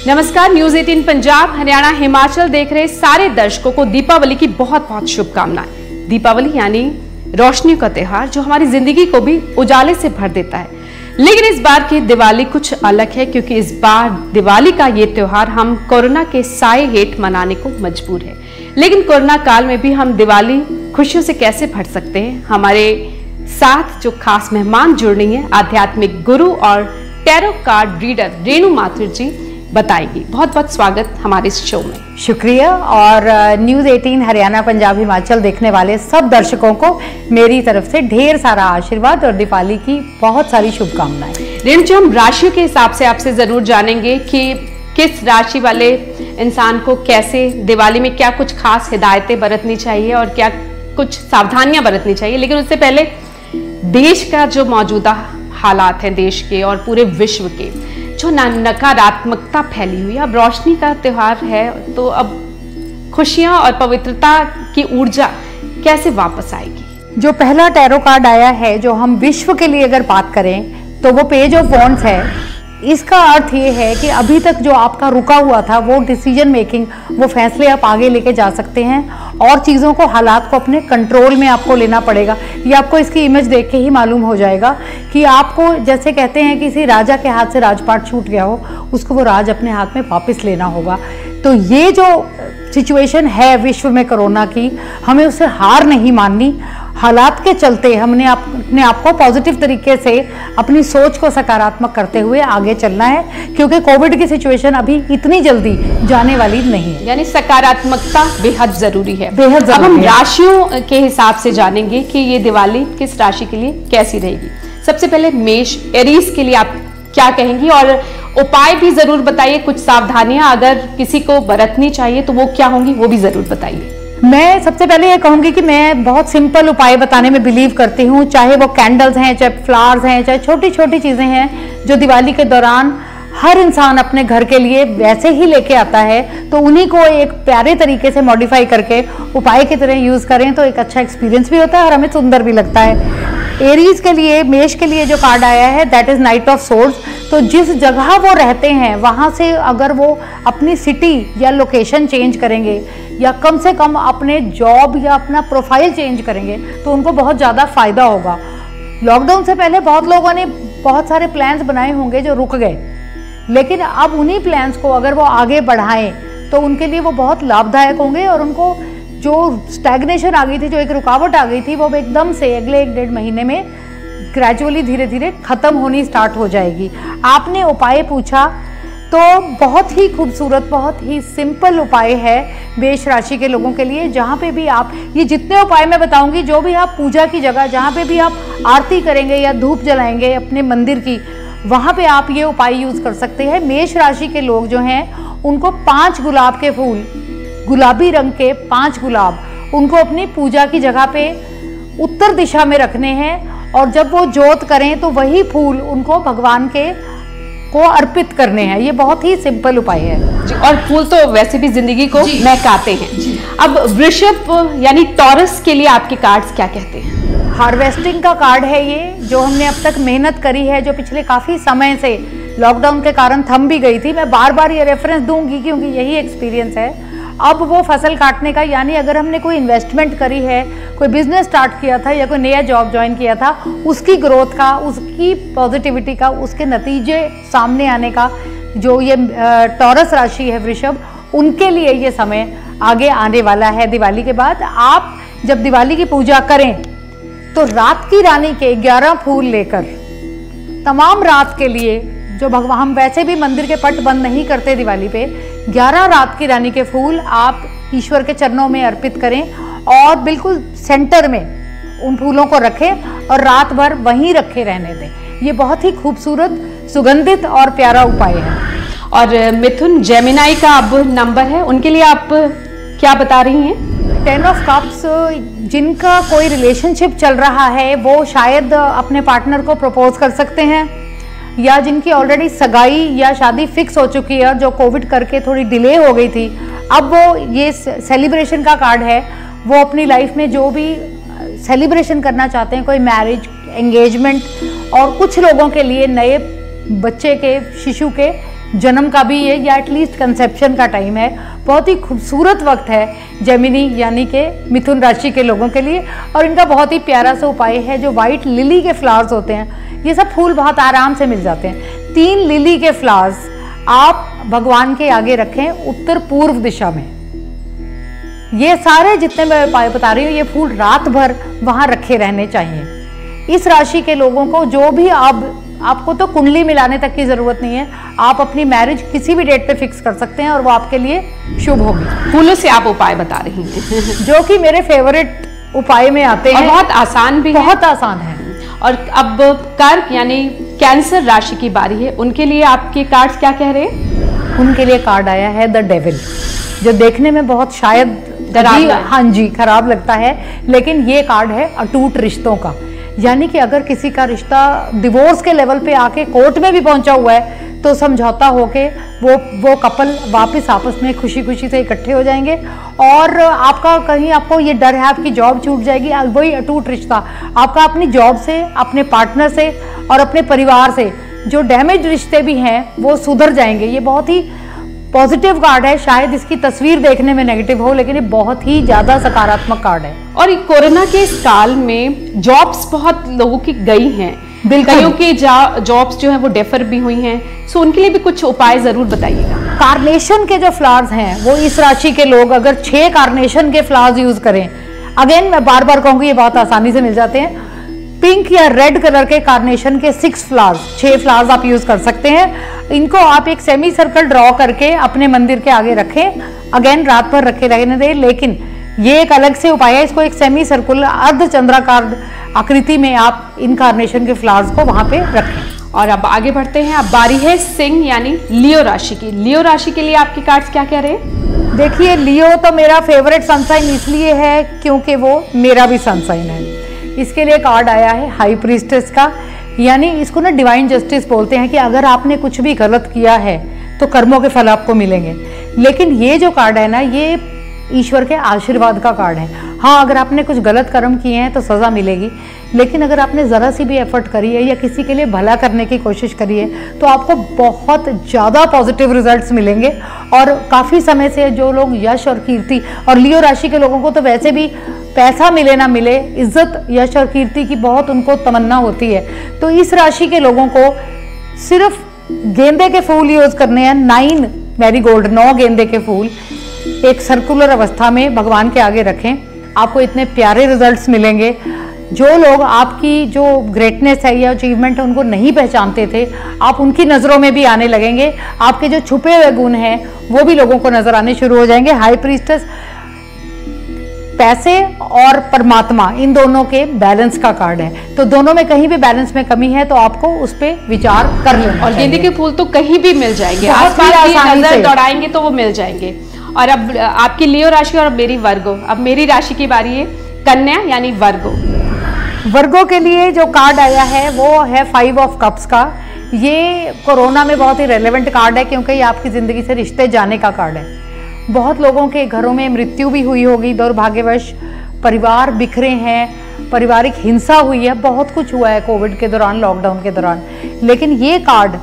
नमस्कार, न्यूज 18 पंजाब हरियाणा हिमाचल देख रहे सारे दर्शकों को दीपावली की बहुत बहुत शुभकामनाएं। दीपावली यानी रोशनी का त्योहार जो हमारी जिंदगी को भी उजाले से भर देता है। लेकिन इस बार की दिवाली कुछ अलग है, क्योंकि इस बार दिवाली का ये त्योहार हम कोरोना के साए हेठ मनाने को मजबूर है। लेकिन कोरोना काल में भी हम दिवाली खुशियों से कैसे भर सकते हैं? हमारे साथ जो खास मेहमान जुड़ रही हैं, आध्यात्मिक गुरु और tarot card reader Renu Mathur ji बताएगी। बहुत बहुत स्वागत हमारे इस शो में। शुक्रिया। और न्यूज़ 18 हरियाणा पंजाब हिमाचल देखने वाले सब दर्शकों को मेरी तरफ से ढेर सारा आशीर्वाद और दिवाली की बहुत सारी शुभकामनाएं। रेणु जी, हम राशियों के हिसाब से आपसे जरूर जानेंगे कि किस राशि वाले इंसान को कैसे दिवाली में क्या कुछ खास हिदायतें बरतनी चाहिए और क्या कुछ सावधानियां बरतनी चाहिए। लेकिन उससे पहले देश का जो मौजूदा हालात हैं, देश के और पूरे विश्व के, जो नकारात्मकता फैली हुई है, अब रोशनी का त्योहार है तो अब खुशियां और पवित्रता की ऊर्जा कैसे वापस आएगी? जो पहला टैरो कार्ड आया है, जो हम विश्व के लिए अगर बात करें तो वो पेज ऑफ वॉन्ड्स है। इसका अर्थ ये है कि अभी तक जो आपका रुका हुआ था वो डिसीजन मेकिंग, वो फैसले आप आगे लेके जा सकते हैं और चीज़ों को, हालात को अपने कंट्रोल में आपको लेना पड़ेगा। ये आपको इसकी इमेज देख के ही मालूम हो जाएगा कि आपको, जैसे कहते हैं किसी राजा के हाथ से राजपाट छूट गया हो, उसको वो राज अपने हाथ में वापस लेना होगा। तो ये जो सिचुएशन है विश्व में कोरोना की, हमें उससे हार नहीं माननी। हालात के चलते हमने अपने आप को पॉजिटिव तरीके से, अपनी सोच को सकारात्मक करते हुए आगे चलना है, क्योंकि कोविड की सिचुएशन अभी इतनी जल्दी जाने वाली नहीं है। यानी सकारात्मकता बेहद जरूरी है। बेहद जरूरी। अब हम राशियों के हिसाब से जानेंगे कि ये दिवाली किस राशि के लिए कैसी रहेगी। सबसे पहले मेष, एरीज के लिए आप क्या कहेंगी और उपाय भी जरूर बताइए। कुछ सावधानियां अगर किसी को बरतनी चाहिए तो वो क्या होंगी, वो भी जरूर बताइए। मैं सबसे पहले ये कहूंगी कि मैं बहुत सिंपल उपाय बताने में बिलीव करती हूँ, चाहे वो कैंडल्स हैं, चाहे फ्लावर्स हैं, चाहे छोटी छोटी चीजें हैं जो दिवाली के दौरान हर इंसान अपने घर के लिए वैसे ही लेके आता है, तो उन्हीं को एक प्यारे तरीके से मॉडिफाई करके उपाय की तरह यूज करें तो एक अच्छा एक्सपीरियंस भी होता है और हमें सुंदर भी लगता है। एरीज के लिए, मेष के लिए जो कार्ड आया है that is night of swords. तो जिस जगह वो रहते हैं वहां से अगर वो अपनी सिटी या लोकेशन चेंज करेंगे या कम से कम अपने जॉब या अपना प्रोफाइल चेंज करेंगे तो उनको बहुत ज़्यादा फायदा होगा। लॉकडाउन से पहले बहुत लोगों ने बहुत सारे प्लान्स बनाए होंगे जो रुक गए, लेकिन अब उन्हीं प्लान्स को अगर वो आगे बढ़ाएं तो उनके लिए वो बहुत लाभदायक होंगे और उनको जो स्टैग्नेशन आ गई थी, जो एक रुकावट आ गई थी, वो एकदम से अगले 1-1.5 महीने में ग्रेजुअली धीरे धीरे खत्म होनी स्टार्ट हो जाएगी। आपने उपाय पूछा तो बहुत ही खूबसूरत, बहुत ही सिंपल उपाय है मेष राशि के लोगों के लिए। जहाँ पे भी आप, ये जितने उपाय मैं बताऊंगी, जो भी आप पूजा की जगह, जहाँ पे भी आप आरती करेंगे या धूप जलाएंगे अपने मंदिर की, वहाँ पे आप ये उपाय यूज कर सकते हैं। मेष राशि के लोग जो हैं उनको 5 गुलाब के फूल, गुलाबी रंग के 5 गुलाब, उनको अपनी पूजा की जगह पे उत्तर दिशा में रखने हैं और जब वो जोत करें तो वही फूल उनको भगवान के को अर्पित करने हैं। ये बहुत ही सिंपल उपाय है जी। और फूल तो वैसे भी जिंदगी को महकाते हैं। अब वृषभ यानी टॉरस के लिए आपके कार्ड्स क्या कहते हैं? हार्वेस्टिंग का कार्ड है ये, जो हमने अब तक मेहनत करी है, जो पिछले काफी समय से लॉकडाउन के कारण थम भी गई थी। मैं बार बार ये रेफरेंस दूंगी क्योंकि यही एक्सपीरियंस है। अब वो फसल काटने का, यानी अगर हमने कोई इन्वेस्टमेंट करी है, कोई बिजनेस स्टार्ट किया था या कोई नया जॉब ज्वाइन किया था, उसकी ग्रोथ का, उसकी पॉजिटिविटी का, उसके नतीजे सामने आने का, जो ये टॉरस राशि है वृषभ, उनके लिए ये समय आगे आने वाला है। दिवाली के बाद आप जब दिवाली की पूजा करें तो रात की रानी के 11 फूल लेकर तमाम रात के लिए, जो भगवान, हम वैसे भी मंदिर के पट बंद नहीं करते दिवाली पे, 11 रात की रानी के फूल आप ईश्वर के चरणों में अर्पित करें और बिल्कुल सेंटर में उन फूलों को रखें और रात भर वहीं रखे रहने दें। ये बहुत ही खूबसूरत, सुगंधित और प्यारा उपाय है। और मिथुन, जेमिनाई का अब नंबर है, उनके लिए आप क्या बता रही हैं? 10 ऑफ कप्स, जिनका कोई रिलेशनशिप चल रहा है वो शायद अपने पार्टनर को प्रपोज कर सकते हैं, या जिनकी ऑलरेडी सगाई या शादी फिक्स हो चुकी है और जो कोविड करके थोड़ी डिले हो गई थी, अब वो, ये सेलिब्रेशन का कार्ड है, वो अपनी लाइफ में जो भी सेलिब्रेशन करना चाहते हैं, कोई मैरिज, एंगेजमेंट, और कुछ लोगों के लिए नए बच्चे के, शिशु के जन्म का भी है या एटलीस्ट कंसेप्शन का टाइम है। बहुत ही खूबसूरत वक्त है जेमिनी यानी कि मिथुन राशि के लोगों के लिए। और इनका बहुत ही प्यारा सा उपाय है, जो वाइट लिली के फ्लावर्स होते हैं, ये सब फूल बहुत आराम से मिल जाते हैं। 3 लिली के फ्लावर्स आप भगवान के आगे रखें उत्तर पूर्व दिशा में। ये सारे जितने मैं उपाय बता रही हूँ, ये फूल रात भर वहां रखे रहने चाहिए। इस राशि के लोगों को जो भी आपको तो कुंडली मिलाने तक की जरूरत नहीं है, आप अपनी मैरिज किसी भी डेट पे फिक्स कर सकते हैं और वो आपके लिए शुभ होगी। फूलों से आप उपाय बता रही हैं जो कि मेरे फेवरेट उपाय में आते हैं, बहुत आसान भी बहुत आसान है। और अब कर्क यानी कैंसर राशि की बारी है, उनके लिए आपके कार्ड्स क्या कह रहे हैं? उनके लिए कार्ड आया है द डेविल, जो देखने में बहुत शायद हाँ जी खराब लगता है, लेकिन ये कार्ड है अटूट रिश्तों का। यानी कि अगर किसी का रिश्ता डिवोर्स के लेवल पे आके कोर्ट में भी पहुंचा हुआ है, तो समझौता होके वो कपल वापस आपस में खुशी खुशी से इकट्ठे हो जाएंगे। और आपका कहीं आपको ये डर है आपकी जॉब छूट जाएगी, वही अटूट रिश्ता आपका अपनी जॉब से, अपने पार्टनर से और अपने परिवार से जो डैमेज रिश्ते भी हैं वो सुधर जाएंगे। ये बहुत ही पॉजिटिव कार्ड है। शायद इसकी तस्वीर देखने में नेगेटिव हो, लेकिन ये बहुत ही ज्यादा सकारात्मक कार्ड है। और कोरोना के इस काल में जॉब्स बहुत लोगों की गई हैं, कईयों की जॉब्स जो है वो डेफर भी हुई हैं, सो उनके लिए भी कुछ उपाय जरूर बताइएगा। कार्नेशन के जो फ्लावर्स हैं वो इस राशि के लोग अगर 6 कार्नेशन के फ्लावर्स यूज करें, अगेन मैं बार बार कहूंगी ये बहुत आसानी से मिल जाते हैं। पिंक या रेड कलर के कार्नेशन के 6 फ्लावर्स आप यूज कर सकते हैं। इनको आप एक सेमी सर्कल ड्रॉ करके अपने मंदिर के आगे रखें। अगेन रात भर रखे रहने दें, लेकिन ये एक अलग से उपाय है। इसको एक सेमी सर्कुलर अर्धचंद्राकार आकृति में आप इन कार्नेशन के फ्लावर्स को वहां पे रखें। और अब आगे बढ़ते हैं। अब बारी है सिंह यानी लियो राशि की। लियो राशि के लिए आपके कार्ड्स क्या कह रहे हैं? देखिए, लियो तो मेरा फेवरेट सनसाइन इसलिए है क्योंकि वो मेरा भी सनसाइन है। इसके लिए कार्ड आया है हाई प्रीस्टेस का, यानी इसको ना डिवाइन जस्टिस बोलते हैं कि अगर आपने कुछ भी गलत किया है तो कर्मों के फल आपको मिलेंगे। लेकिन ये जो कार्ड है ना, ये ईश्वर के आशीर्वाद का कार्ड है। हाँ, अगर आपने कुछ गलत कर्म किए हैं तो सज़ा मिलेगी, लेकिन अगर आपने ज़रा सी भी एफर्ट करी है या किसी के लिए भला करने की कोशिश करी है तो आपको बहुत ज़्यादा पॉजिटिव रिजल्ट्स मिलेंगे। और काफ़ी समय से जो लोग यश और कीर्ति, और लियो राशि के लोगों को तो वैसे भी पैसा मिले ना मिले, इज्जत यश और कीर्ति की बहुत उनको तमन्ना होती है, तो इस राशि के लोगों को सिर्फ गेंदे के फूल यूज करने हैं। 9 मैरीगोल्ड, 9 गेंदे के फूल एक सर्कुलर अवस्था में भगवान के आगे रखें, आपको इतने प्यारे रिजल्ट्स मिलेंगे। जो लोग आपकी जो ग्रेटनेस है या अचीवमेंट है उनको नहीं पहचानते थे, आप उनकी नज़रों में भी आने लगेंगे। आपके जो छुपे हुए गुण हैं वो भी लोगों को नजर आने शुरू हो जाएंगे। हाई प्रीस्टेस पैसे और परमात्मा, इन दोनों के बैलेंस का कार्ड है, तो दोनों में कहीं भी बैलेंस में कमी है तो आपको उस पर विचार कर लेना। और गेंदे के फूल तो कहीं भी मिल जाएंगे, आसपास की नजर दौड़ाएंगे तो वो मिल जाएंगे। और अब आपकी लियो राशि और मेरी वर्गो। अब मेरी राशि की बारी है कन्या यानी वर्गो। वर्गो के लिए जो कार्ड आया है वो है 5 ऑफ कप्स का। ये कोरोना में बहुत ही रेलेवेंट कार्ड है क्योंकि ये आपकी ज़िंदगी से रिश्ते जाने का कार्ड है। बहुत लोगों के घरों में मृत्यु भी हुई होगी दुर्भाग्यवश, परिवार बिखरे हैं, पारिवारिक हिंसा हुई है, बहुत कुछ हुआ है कोविड के दौरान, लॉकडाउन के दौरान। लेकिन ये कार्ड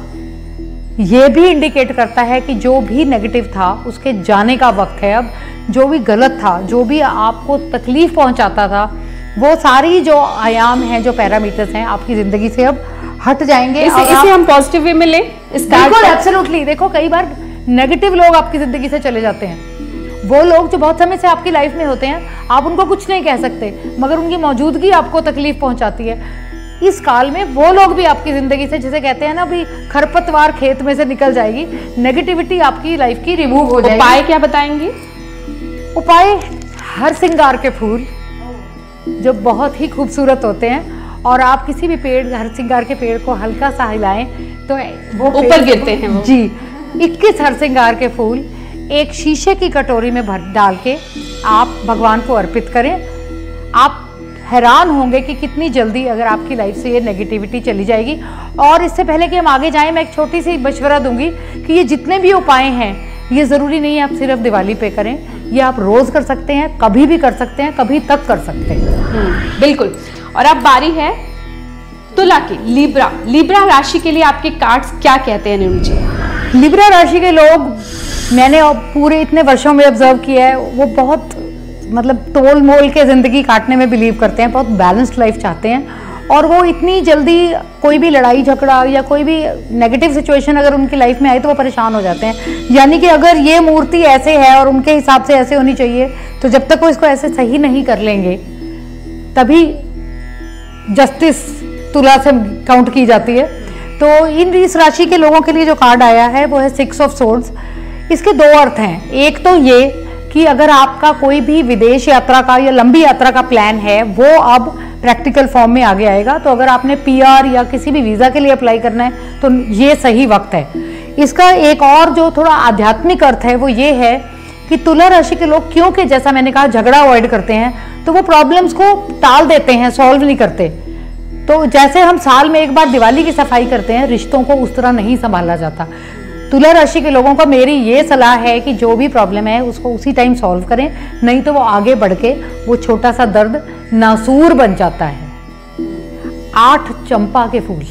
ये भी इंडिकेट करता है कि जो भी नेगेटिव था उसके जाने का वक्त है। अब जो भी गलत था, जो भी आपको तकलीफ पहुंचाता था, वो सारी जो आयाम हैं, जो पैरामीटर्स हैं, आपकी जिंदगी से अब हट जाएंगे। इसे हम पॉजिटिव वे में लें इस कार्ड को। एब्सोल्युटली। देखो, कई बार नेगेटिव लोग आपकी जिंदगी से चले जाते हैं। वो लोग जो बहुत समय से आपकी लाइफ में होते हैं, आप उनको कुछ नहीं कह सकते, मगर उनकी मौजूदगी आपको तकलीफ पहुंचाती है। इस काल में वो लोग भी आपकी जिंदगी से, जिसे कहते हैं ना भी खरपतवार खेत में से निकल जाएगी, नेगेटिविटी आपकी लाइफ की रिमूव हो जाएगी। उपाय क्या बताएंगे? उपाय हर श्रृंगार के फूल जो बहुत ही खूबसूरत होते हैं, और आप किसी भी पेड़, हर श्रृंगार के पेड़ को हल्का सा हिलाएं तो वो ऊपर गिरते हैं वो। जी, 21 हर श्रृंगार के फूल एक शीशे की कटोरी में भर डाल के आप भगवान को अर्पित करें। आप हैरान होंगे कि कितनी जल्दी अगर आपकी लाइफ से ये नेगेटिविटी चली जाएगी। और इससे पहले कि हम आगे जाएं, मैं एक छोटी सी मशवरा दूंगी कि ये जितने भी उपाय हैं, ये ज़रूरी नहीं है आप सिर्फ दिवाली पे करें, ये आप रोज़ कर सकते हैं, कभी भी कर सकते हैं, कभी तक कर सकते हैं। बिल्कुल। और अब बारी है तुला की, लिब्रा। लिब्रा राशि के लिए आपके कार्ड्स क्या कहते हैं नीरू जी? लिब्रा राशि के लोग मैंने पूरे इतने वर्षों में ऑब्जर्व किया है, वो बहुत मतलब तोल मोल के ज़िंदगी काटने में बिलीव करते हैं, बहुत बैलेंस्ड लाइफ चाहते हैं, और वो इतनी जल्दी कोई भी लड़ाई झगड़ा या कोई भी नेगेटिव सिचुएशन अगर उनकी लाइफ में आए तो वो परेशान हो जाते हैं। यानी कि अगर ये मूर्ति ऐसे है और उनके हिसाब से ऐसे होनी चाहिए, तो जब तक वो इसको ऐसे सही नहीं कर लेंगे तभी जस्टिस तुला से काउंट की जाती है। तो इस राशि के लोगों के लिए जो कार्ड आया है वो है 6 ऑफ सोर्ड्स। इसके दो अर्थ हैं। एक तो ये कि अगर आपका कोई भी विदेश यात्रा का या लंबी यात्रा का प्लान है वो अब प्रैक्टिकल फॉर्म में आगे आएगा। तो अगर आपने PR या किसी भी वीज़ा के लिए अप्लाई करना है तो ये सही वक्त है। इसका एक और जो थोड़ा आध्यात्मिक अर्थ है वो ये है कि तुला राशि के लोग, क्योंकि जैसा मैंने कहा झगड़ा अवॉइड करते हैं, तो वो प्रॉब्लम्स को टाल देते हैं, सॉल्व नहीं करते। तो जैसे हम साल में एक बार दिवाली की सफाई करते हैं, रिश्तों को उस तरह नहीं संभाला जाता। तुला राशि के लोगों का मेरी ये सलाह है कि जो भी प्रॉब्लम है उसको उसी टाइम सॉल्व करें, नहीं तो वो आगे बढ़ के वो छोटा सा दर्द नासूर बन जाता है। 8 चंपा के फूल,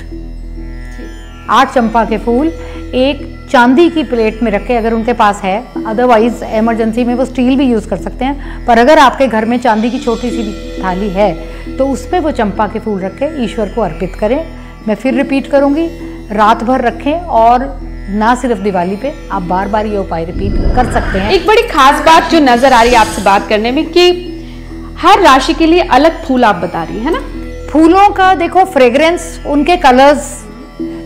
8 चंपा के फूल एक चांदी की प्लेट में रखे अगर उनके पास है, अदरवाइज इमरजेंसी में वो स्टील भी यूज़ कर सकते हैं, पर अगर आपके घर में चांदी की छोटी सी भी थाली है तो उसमें वो चंपा के फूल रखें, ईश्वर को अर्पित करें। मैं फिर रिपीट करूँगी, रात भर रखें और ना सिर्फ दिवाली पे, आप बार बार ये उपाय रिपीट कर सकते हैं। एक बड़ी खास बात जो नजर आ रही है आपसे बात करने में कि हर राशि के लिए अलग फूल आप बता रही है ना। फूलों का देखो फ्रेग्रेंस, उनके कलर्स,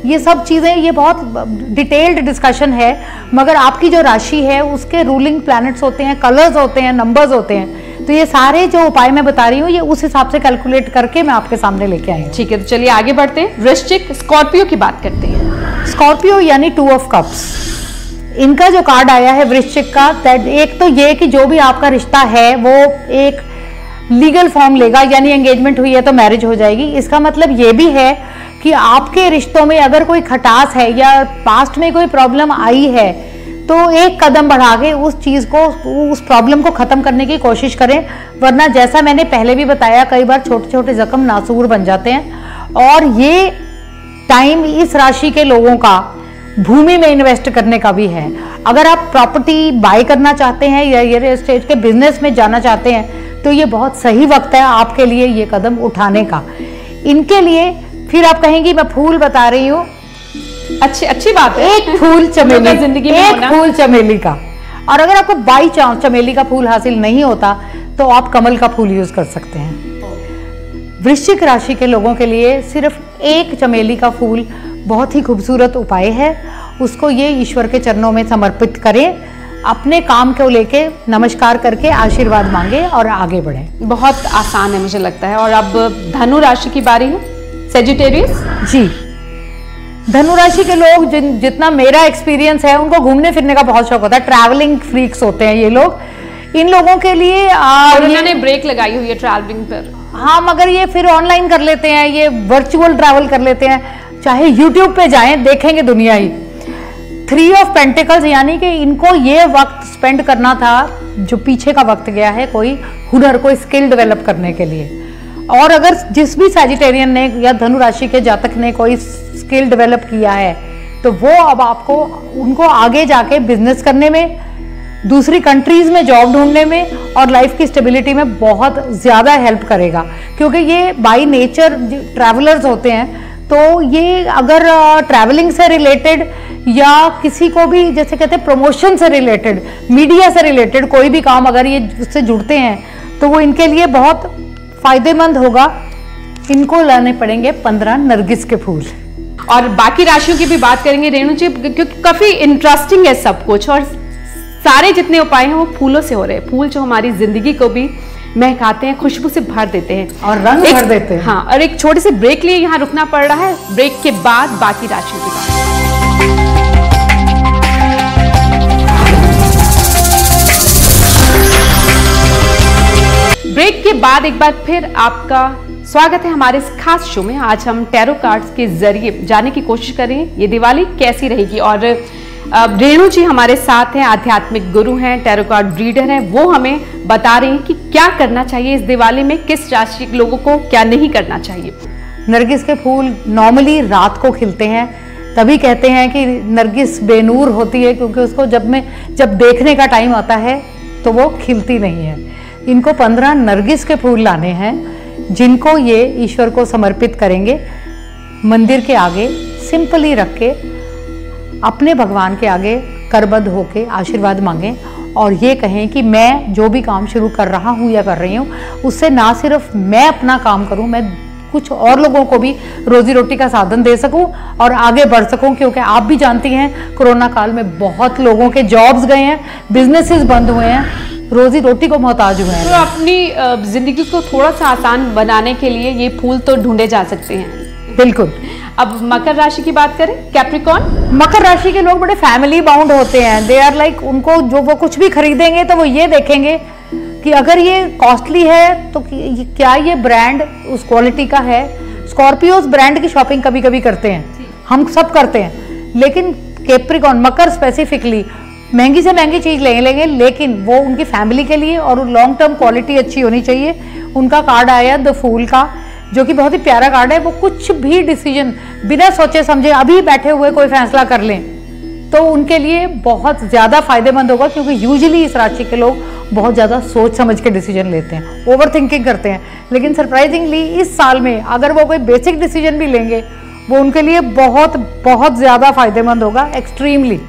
ये सब चीज़ें, ये बहुत डिटेल्ड डिस्कशन है, मगर आपकी जो राशि है उसके रूलिंग प्लैनेट्स होते हैं, कलर्स होते हैं, नंबर्स होते हैं, तो ये सारे जो उपाय मैं बता रही हूँ ये उस हिसाब से कैलकुलेट करके मैं आपके सामने लेके आई हूँ। ठीक है, तो चलिए आगे बढ़ते हैं। वृश्चिक, स्कॉर्पियो की बात करते हैं। स्कॉर्पियो यानी 2 ऑफ कप्स, इनका जो कार्ड आया है वृश्चिक का, एक तो ये कि जो भी आपका रिश्ता है वो एक लीगल फॉर्म लेगा, यानी एंगेजमेंट हुई है तो मैरिज हो जाएगी। इसका मतलब ये भी है कि आपके रिश्तों में अगर कोई खटास है या पास्ट में कोई प्रॉब्लम आई है तो एक कदम बढ़ा के उस चीज़ को, उस प्रॉब्लम को ख़त्म करने की कोशिश करें, वरना जैसा मैंने पहले भी बताया कई बार छोटे छोटे जख्म नासूर बन जाते हैं। और ये टाइम इस राशि के लोगों का भूमि में इन्वेस्ट करने का भी है। अगर आप प्रॉपर्टी बाय करना चाहते हैं या रियल एस्टेट के बिजनेस में जाना चाहते हैं तो ये बहुत सही वक्त है आपके लिए ये कदम उठाने का। इनके लिए फिर आप कहेंगी मैं फूल बता रही हूँ, अच्छी बात है। एक फूल चमेली, जिंदगी में एक फूल चमेली का। और अगर आपको बाई चांस चमेली का फूल हासिल नहीं होता तो आप कमल का फूल यूज कर सकते हैं। वृश्चिक राशि के लोगों के लिए सिर्फ एक चमेली का फूल बहुत ही खूबसूरत उपाय है। उसको ये ईश्वर के चरणों में समर्पित करें, अपने काम को लेके नमस्कार करके आशीर्वाद मांगे और आगे बढ़े। बहुत आसान है मुझे लगता है। और अब धनु राशि की बारी है, सेजिटेरियस जी। धनु राशि के लोग जितना मेरा एक्सपीरियंस है, उनको घूमने फिरने का बहुत शौक होता है, ट्रैवलिंग फ्रीक्स होते हैं ये लोग। इन लोगों के लिए उन्होंने ब्रेक लगाई हुई है ट्रैवलिंग पर। हाँ, मगर ये फिर ऑनलाइन कर लेते हैं, ये वर्चुअल ट्रैवल कर लेते हैं, चाहे यूट्यूब पे जाएं देखेंगे दुनिया ही। 3 ऑफ पेंटिकल्स, यानी कि इनको ये वक्त स्पेंड करना था जो पीछे का वक्त गया है, कोई हुनर, कोई स्किल डेवलप करने के लिए। और अगर जिस भी सैजिटेरियन ने या धनु राशि के जातक ने कोई स्किल डेवलप किया है तो वो अब आपको उनको आगे जाके बिजनेस करने में, दूसरी कंट्रीज में जॉब ढूंढने में और लाइफ की स्टेबिलिटी में बहुत ज़्यादा हेल्प करेगा। क्योंकि ये बाय नेचर ट्रैवलर्स होते हैं, तो ये अगर ट्रैवलिंग से रिलेटेड या किसी को भी जैसे कहते हैं प्रमोशन से रिलेटेड, मीडिया से रिलेटेड कोई भी काम अगर ये उससे जुड़ते हैं तो वो इनके लिए बहुत फायदेमंद होगा। इनको लाने पड़ेंगे 15 नरगिस के फूल। और बाकी राशियों की भी बात करेंगे रेणु जी, क्योंकि काफी इंटरेस्टिंग है सब कुछ, और सारे जितने उपाय हैं वो फूलों से हो रहे हैं। फूल जो हमारी जिंदगी को भी महकाते हैं, खुशबू से भर देते हैं और रंग भर देते हैं। हाँ, और एक छोटे से ब्रेक लिए यहाँ रुकना पड़ रहा है। ब्रेक के बाद बाकी राशियों की बात। ब्रेक के बाद एक बार फिर आपका स्वागत है हमारे इस खास शो में। आज हम टैरो कार्ड्स के जरिए जानने की कोशिश करेंगे ये दिवाली कैसी रहेगी। और रेणु जी हमारे साथ हैं, आध्यात्मिक गुरु हैं, टैरो कार्ड रीडर हैं। वो हमें बता रहे हैं कि क्या करना चाहिए इस दिवाली में, किस राशि के लोगों को क्या नहीं करना चाहिए। नरगिस के फूल नॉर्मली रात को खिलते हैं तभी कहते हैं कि नरगिस बेनूर होती है, क्योंकि उसको जब देखने का टाइम आता है तो वो खिलती नहीं है। इनको 15 नरगिस के फूल लाने हैं, जिनको ये ईश्वर को समर्पित करेंगे, मंदिर के आगे सिंपली रख के अपने भगवान के आगे करबद्ध होके आशीर्वाद मांगें और ये कहें कि मैं जो भी काम शुरू कर रहा हूँ या कर रही हूँ, उससे ना सिर्फ मैं अपना काम करूँ, मैं कुछ और लोगों को भी रोजी रोटी का साधन दे सकूं और आगे बढ़ सकूं। क्योंकि आप भी जानती हैं कोरोना काल में बहुत लोगों के जॉब्स गए हैं, बिजनेसेस बंद हुए हैं, रोजी रोटी को मोहताज हुए हैं। तो अपनी जिंदगी को थोड़ा सा आसान बनाने के लिए ये फूल तो ढूंढे जा सकते हैं। बिल्कुल। अब मकर राशि की बात करें, कैप्रिकॉर्न। मकर राशि के लोग बड़े फैमिली बाउंड होते हैं। दे आर लाइक, उनको जो वो कुछ भी खरीदेंगे तो वो ये देखेंगे कि अगर ये कॉस्टली है तो क्या ये ब्रांड उस क्वालिटी का है। स्कॉर्पियोज ब्रांड की शॉपिंग कभी कभी करते हैं, हम सब करते हैं, लेकिन कैप्रिकॉर्न, मकर स्पेसिफिकली महंगी से महंगी चीज लेंगे, लेकिन वो उनकी फैमिली के लिए और लॉन्ग टर्म क्वालिटी अच्छी होनी चाहिए। उनका कार्ड आया द फूल का, जो कि बहुत ही प्यारा कार्ड है। वो कुछ भी डिसीजन बिना सोचे समझे अभी बैठे हुए कोई फैसला कर लें तो उनके लिए बहुत ज़्यादा फायदेमंद होगा, क्योंकि यूजुअली इस राशि के लोग बहुत ज़्यादा सोच समझ के डिसीजन लेते हैं, ओवर थिंकिंग करते हैं। लेकिन सरप्राइजिंगली इस साल में अगर वो कोई बेसिक डिसीजन भी लेंगे, वो उनके लिए बहुत बहुत ज़्यादा फायदेमंद होगा, एक्सट्रीमली।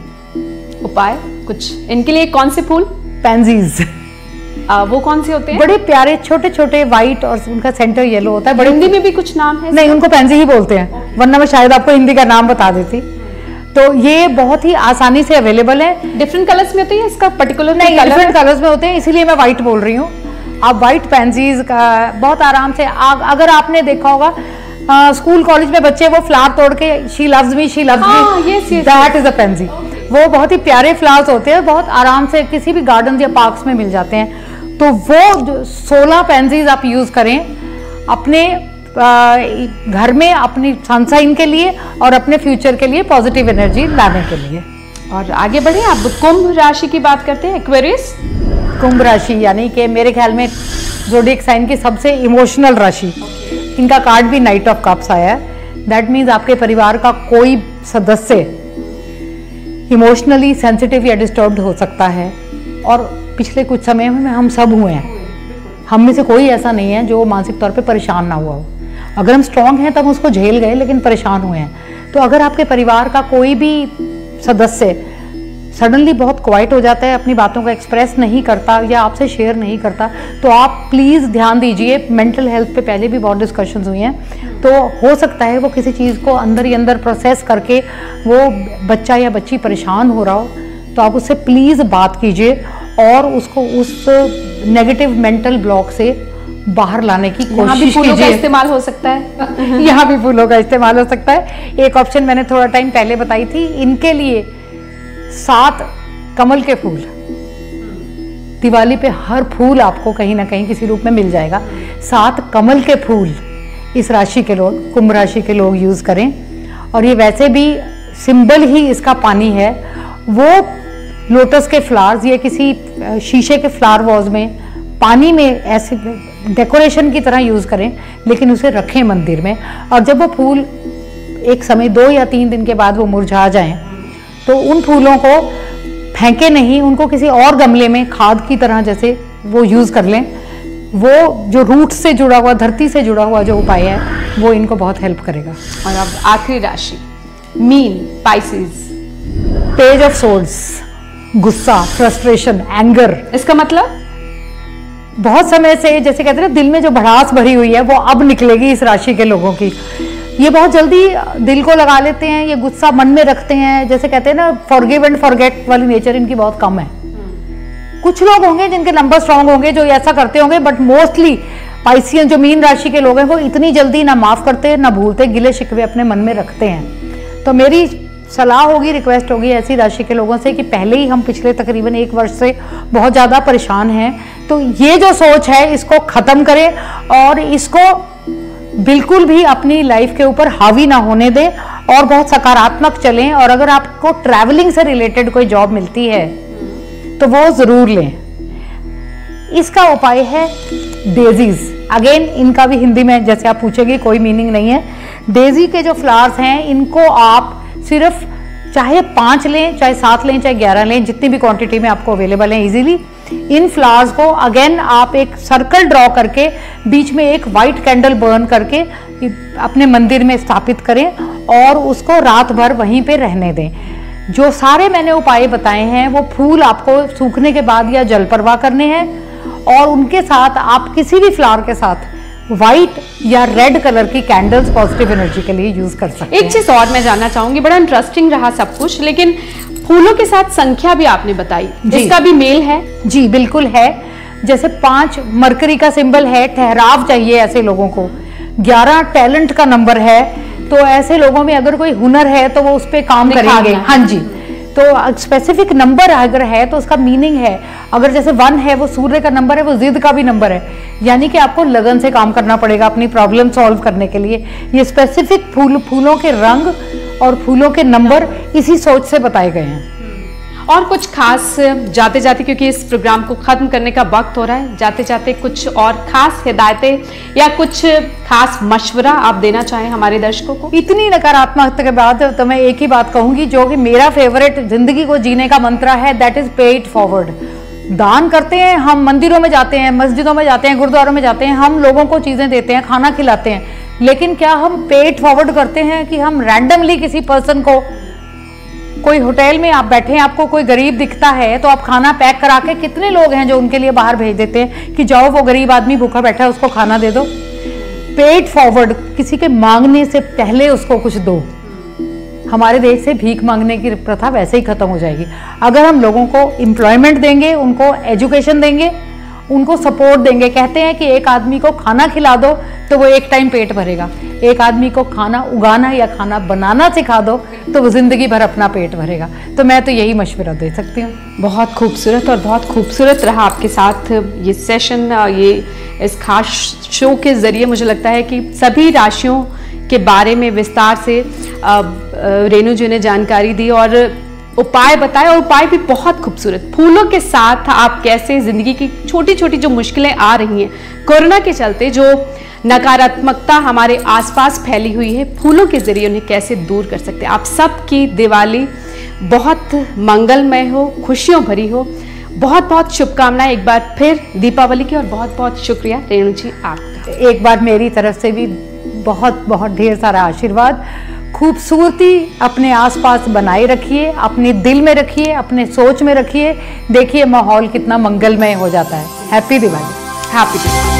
उपाय कुछ इनके लिए कौन से फूल? पैंजीज। वो कौन से होते हैं? बड़े प्यारे छोटे छोटे वाइट और उनका सेंटर येलो होता है। बड़े हिंदी में भी कुछ नाम है? नहीं, उनको पैंजी ही बोलते हैं, वरना मैं शायद आपको हिंदी का नाम बता देती। तो ये बहुत ही आसानी से अवेलेबल है। डिफरेंट कलर्स में होते हैं, इसका पर्टिकुलर नहीं, डिफरेंट कलर्स में होते हैं, इसीलिए मैं व्हाइट बोल रही हूँ। आप व्हाइट पैंजीज का बहुत आराम से, अगर आपने देखा होगा स्कूल कॉलेज में बच्चे वो फ्लावर तोड़ के she loves me, that is a pansy. वो बहुत ही प्यारे फ्लावर्स होते हैं, बहुत आराम से किसी भी गार्डन या पार्क्स में मिल जाते हैं। तो वो 16 पैंजीज आप यूज करें अपने घर में, अपनी सनशाइन के लिए और अपने फ्यूचर के लिए, पॉजिटिव एनर्जी लाने के लिए। और आगे बढ़े, अब कुंभ राशि की बात करते हैं, एक्वेरियस। कुंभ राशि यानी कि मेरे ख्याल में ज़ोडिएक साइन की सबसे इमोशनल राशि। इनका कार्ड भी नाइट ऑफ कप्स आया है। दैट मीन्स आपके परिवार का कोई सदस्य इमोशनली सेंसिटिव या डिस्टर्ब्ड हो सकता है, और पिछले कुछ समय में हम सब हुए हैं। हम में से कोई ऐसा नहीं है जो मानसिक तौर पे परेशान ना हुआ हो। अगर हम स्ट्रांग हैं तब उसको झेल गए, लेकिन परेशान हुए हैं। तो अगर आपके परिवार का कोई भी सदस्य सडनली बहुत क्वाइट हो जाता है, अपनी बातों को एक्सप्रेस नहीं करता या आपसे शेयर नहीं करता, तो आप प्लीज़ ध्यान दीजिए। मेंटल हेल्थ पे पहले भी बहुत डिस्कशंस हुई हैं, तो हो सकता है वो किसी चीज़ को अंदर ही अंदर प्रोसेस करके वो बच्चा या बच्ची परेशान हो रहा हो, तो आप उससे प्लीज़ बात कीजिए और उसको उस नेगेटिव मेंटल ब्लॉक से बाहर लाने की कोशिश कीजिए। फूलों का इस्तेमाल हो सकता है। यहाँ भी फूलों का इस्तेमाल हो सकता है। एक ऑप्शन मैंने थोड़ा टाइम पहले बताई थी, इनके लिए 7 कमल के फूल। दिवाली पे हर फूल आपको कहीं ना कहीं किसी रूप में मिल जाएगा। 7 कमल के फूल इस राशि के लोग, कुंभ राशि के लोग यूज करें। और ये वैसे भी सिंबल ही इसका पानी है। वो लोटस के फ्लावर्स या किसी शीशे के फ्लावर वॉज में पानी में ऐसे डेकोरेशन की तरह यूज करें, लेकिन उसे रखें मंदिर में। और जब वो फूल एक समय 2 या 3 दिन के बाद वो मुरझा जाएं, तो उन फूलों को फेंके नहीं, उनको किसी और गमले में खाद की तरह जैसे वो यूज कर लें। वो जो रूट से जुड़ा हुआ, धरती से जुड़ा हुआ जो उपाय है, वो इनको बहुत हेल्प करेगा। और अब आखिरी राशि, mean, Pisces. Page of swords, गुस्सा, फ्रस्ट्रेशन, एंगर। इसका मतलब बहुत समय से, जैसे कहते हैं ना, दिल में जो भड़ास भरी हुई है वो अब निकलेगी इस राशि के लोगों की। ये बहुत जल्दी दिल को लगा लेते हैं, ये गुस्सा मन में रखते हैं। जैसे कहते हैं ना, फॉरगिव एंड फॉरगेट वाली नेचर इनकी बहुत कम है। कुछ लोग होंगे जिनके नंबर स्ट्रांग होंगे जो ऐसा करते होंगे, बट मोस्टली पाइसियन जो मीन राशि के लोग हैं वो इतनी जल्दी ना माफ करते ना भूलते, गिले शिकवे अपने मन में रखते हैं। तो मेरी सलाह होगी, रिक्वेस्ट होगी ऐसी राशि के लोगों से कि पहले ही हम पिछले तकरीबन 1 वर्ष से बहुत ज़्यादा परेशान हैं, तो ये जो सोच है इसको ख़त्म करें और इसको बिल्कुल भी अपनी लाइफ के ऊपर हावी ना होने दें और बहुत सकारात्मक चलें। और अगर आपको ट्रैवलिंग से रिलेटेड कोई जॉब मिलती है तो वो ज़रूर लें। इसका उपाय है डेजीज। अगेन इनका भी हिंदी में जैसे आप पूछेंगे कोई मीनिंग नहीं है। डेजी के जो फ्लावर्स हैं इनको आप सिर्फ चाहे 5 लें, चाहे 7 लें, चाहे 11 लें, जितनी भी क्वांटिटी में आपको अवेलेबल है इजीली। इन फ्लावर्स को अगेन आप एक सर्कल ड्रॉ करके बीच में एक वाइट कैंडल बर्न करके अपने मंदिर में स्थापित करें और उसको रात भर वहीं पे रहने दें। जो सारे मैंने उपाय बताए हैं वो फूल आपको सूखने के बाद या जल प्रवाह करने हैं, और उनके साथ आप किसी भी फ्लावर के साथ व्हाइट या रेड कलर की कैंडल्स पॉजिटिव एनर्जी के लिए यूज कर सकते हैं। एक चीज और मैं जानना चाहूंगी, बड़ा इंटरेस्टिंग रहा सब कुछ, लेकिन फूलों के साथ संख्या भी आपने बताई, इसका भी मेल है? जी बिल्कुल है। जैसे 5 मरकरी का सिंबल है, ठहराव चाहिए ऐसे लोगों को। 11 टैलेंट का नंबर है, तो ऐसे लोगों में अगर कोई हुनर है तो वो उस पर काम करेंगे। हाँ जी, तो स्पेसिफिक नंबर अगर है तो उसका मीनिंग है, अगर जैसे 1 है वो सूर्य का नंबर है, वो जिद का भी नंबर है, यानी कि आपको लगन से काम करना पड़ेगा अपनी प्रॉब्लम सॉल्व करने के लिए। ये स्पेसिफिक फूलों के रंग और फूलों के नंबर इसी सोच से बताए गए हैं। और कुछ खास जाते जाते, क्योंकि इस प्रोग्राम को खत्म करने का वक्त हो रहा है, जाते जाते कुछ और खास हिदायतें या कुछ खास मशवरा आप देना चाहें हमारे दर्शकों को? इतनी नकारात्मकता के बाद तो मैं एक ही बात कहूंगी, जो कि मेरा फेवरेट जिंदगी को जीने का मंत्र है, दैट इज पे इट फॉरवर्ड। दान करते हैं हम, मंदिरों में जाते हैं, मस्जिदों में जाते हैं, गुरुद्वारों में जाते हैं, हम लोगों को चीजें देते हैं, खाना खिलाते हैं, लेकिन क्या हम पे इट फॉरवर्ड करते हैं कि हम रैंडमली किसी पर्सन को, कोई होटल में आप बैठे हैं, आपको कोई गरीब दिखता है तो आप खाना पैक करा के, कितने लोग हैं जो उनके लिए बाहर भेज देते हैं कि जाओ वो गरीब आदमी भूखा बैठा है उसको खाना दे दो। पे इट फॉरवर्ड, किसी के मांगने से पहले उसको कुछ दो। हमारे देश से भीख मांगने की प्रथा वैसे ही खत्म हो जाएगी अगर हम लोगों को एम्प्लॉयमेंट देंगे, उनको एजुकेशन देंगे, उनको सपोर्ट देंगे। कहते हैं कि एक आदमी को खाना खिला दो तो वो एक टाइम पेट भरेगा, एक आदमी को खाना उगाना या खाना बनाना सिखा दो तो वो जिंदगी भर अपना पेट भरेगा। तो मैं तो यही मशवरा दे सकती हूँ। बहुत खूबसूरत और बहुत खूबसूरत रहा आपके साथ ये सेशन। ये इस खास शो के जरिए मुझे लगता है कि सभी राशियों के बारे में विस्तार से रेणु जी ने जानकारी दी और उपाय बताए, और उपाय भी बहुत खूबसूरत। फूलों के साथ आप कैसे जिंदगी की छोटी छोटी जो मुश्किलें आ रही हैं कोरोना के चलते, जो नकारात्मकता हमारे आसपास फैली हुई है, फूलों के जरिए उन्हें कैसे दूर कर सकते हैं। आप सबकी दिवाली बहुत मंगलमय हो, खुशियों भरी हो। बहुत बहुत शुभकामनाएं एक बार फिर दीपावली की, और बहुत बहुत शुक्रिया रेणु जी आपका। एक बार मेरी तरफ से भी बहुत बहुत ढेर सारा आशीर्वाद। खूबसूरती अपने आसपास बनाए रखिए, अपने दिल में रखिए, अपने सोच में रखिए। देखिए माहौल कितना मंगलमय हो जाता है। हैप्पी दिवाली। हैप्पी दिवाली।